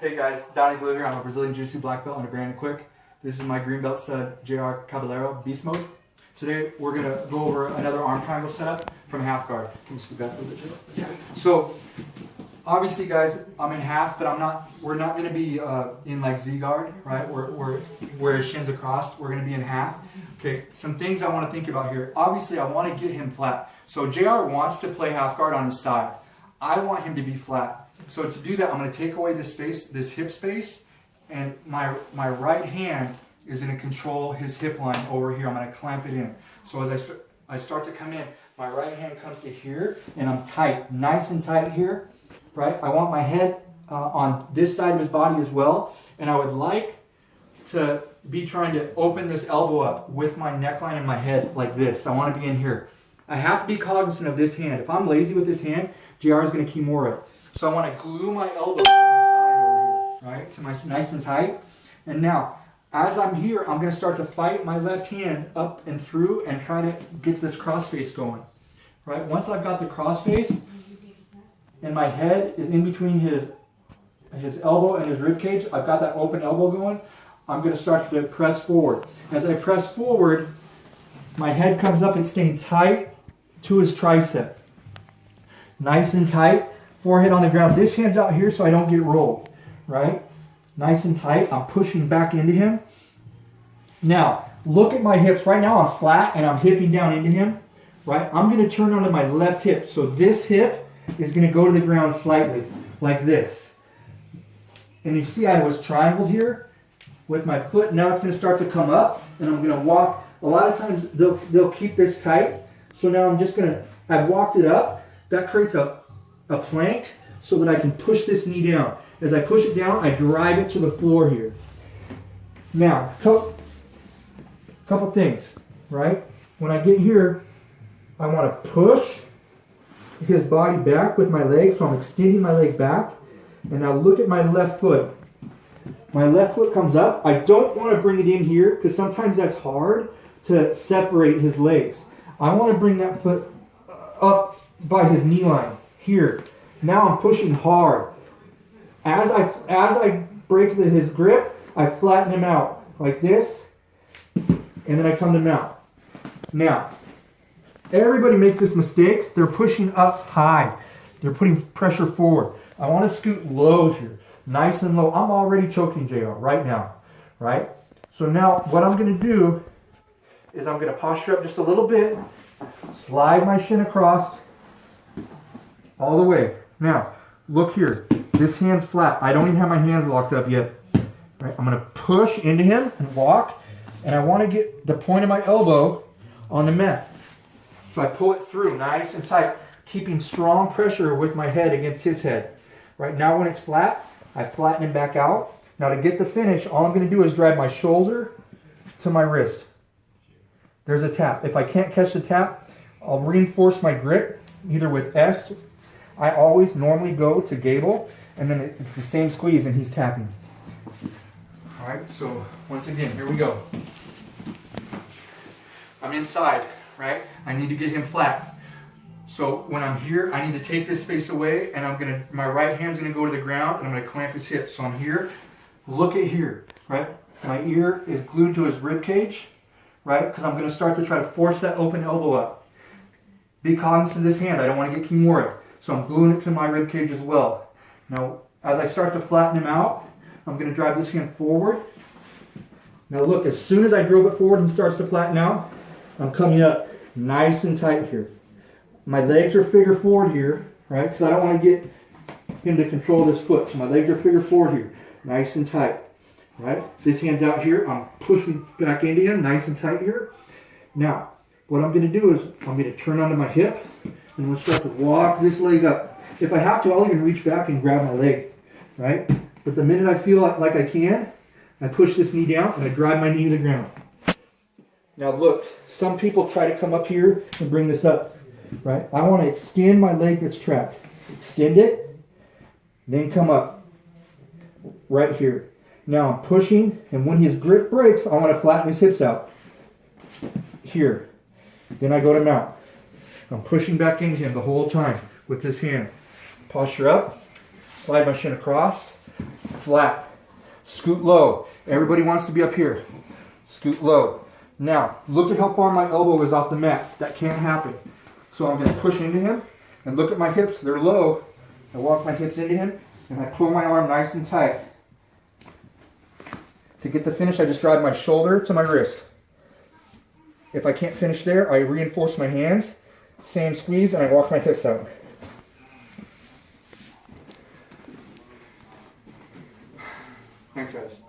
Hey guys, Donnie Blue here. I'm a Brazilian Jiu-Jitsu black belt under Brandon Quick. This is my green belt stud, JR Caballero, Beast Mode. Today we're going to go over another arm triangle setup from half guard. Can you scoot back a little bit, JR? So, obviously guys, I'm in half, but we're not going to be in like Z guard, right? Where his shin's across, we're going to be in half. Okay, some things I want to think about here. Obviously I want to get him flat. So JR wants to play half guard on his side. I want him to be flat. So to do that, I'm going to take away this space, this hip space, and my right hand is going to control his hip line over here. I'm going to clamp it in. So as I start to come in, my right hand comes to here, and I'm tight, nice and tight here, right? I want my head on this side of his body as well, and I would like to be trying to open this elbow up with my neckline and my head like this. I want to be in here. I have to be cognizant of this hand. If I'm lazy with this hand, JR is going to kimura it. So I want to glue my elbow to my side over here, right? To my nice and tight. And now, as I'm here, I'm going to start to fight my left hand up and through and try to get this crossface going, right? Once I've got the crossface and my head is in between his elbow and his rib cage, I've got that open elbow going, I'm going to start to press forward. As I press forward, my head comes up and staying tight to his tricep. Nice and tight. Forehead on the ground. This hand's out here so I don't get rolled, right? Nice and tight. I'm pushing back into him. Now, look at my hips. Right now I'm flat and I'm hipping down into him, right? I'm going to turn onto my left hip. So this hip is going to go to the ground slightly, like this. And you see I was triangled here with my foot. Now it's going to start to come up and I'm going to walk. A lot of times they'll keep this tight. So now I'm just going to, I've walked it up. That creates a plank so that I can push this knee down. As I push it down, I drive it to the floor here. Now, couple things, right? When I get here, I want to push his body back with my leg, so I'm extending my leg back. And now look at my left foot. My left foot comes up. I don't want to bring it in here because sometimes that's hard to separate his legs. I want to bring that foot up by his knee line. Here. Now I'm pushing hard. As I break his grip, I flatten him out like this, and then I come to mount. Now, everybody makes this mistake. They're pushing up high. They're putting pressure forward. I want to scoot low here, nice and low. I'm already choking JR right now, right? So now what I'm going to do is I'm going to posture up just a little bit, slide my shin across, all the way. Now, look here. This hand's flat. I don't even have my hands locked up yet. Right? I'm going to push into him and walk. And I want to get the point of my elbow on the mat. So I pull it through nice and tight, keeping strong pressure with my head against his head. Right now when it's flat, I flatten him back out. Now to get the finish, all I'm going to do is drive my shoulder to my wrist. There's a tap. If I can't catch the tap, I'll reinforce my grip either with S. I always normally go to Gable, and then it's the same squeeze, and he's tapping. All right, so once again, here we go. I'm inside, right? I need to get him flat. So when I'm here, I need to take this space away, and my right hand's gonna go to the ground, and I'm gonna clamp his hip. So I'm here. Look at here, right? My ear is glued to his rib cage, right? Because I'm gonna start to try to force that open elbow up. Be cognizant of this hand. I don't want to get kimura. So I'm gluing it to my rib cage as well. Now, as I start to flatten him out, I'm going to drive this hand forward. Now look, as soon as I drove it forward and starts to flatten out, I'm coming up nice and tight here. My legs are figure forward here, right? Because I don't want to get him to control this foot. So my legs are figure forward here, nice and tight, right? This hand's out here. I'm pushing back into him, nice and tight here. Now, what I'm going to do is I'm going to turn onto my hip. And we'll start to walk this leg up. If I have to, I'll even reach back and grab my leg, right? But the minute I feel like I can, I push this knee down and I drive my knee to the ground. Now look, some people try to come up here and bring this up, right? I want to extend my leg that's trapped. Extend it, then come up right here. Now I'm pushing, and when his grip breaks, I want to flatten his hips out. Here. Then I go to mount. I'm pushing back into him the whole time with this hand. Posture up, slide my shin across, flat. Scoot low. Everybody wants to be up here. Scoot low. Now, look at how far my elbow is off the mat. That can't happen. So I'm going to push into him and look at my hips. They're low. I walk my hips into him and I pull my arm nice and tight. To get the finish, I just drive my shoulder to my wrist. If I can't finish there, I reinforce my hands. Same squeeze, and I walk my hips out. Thanks, guys.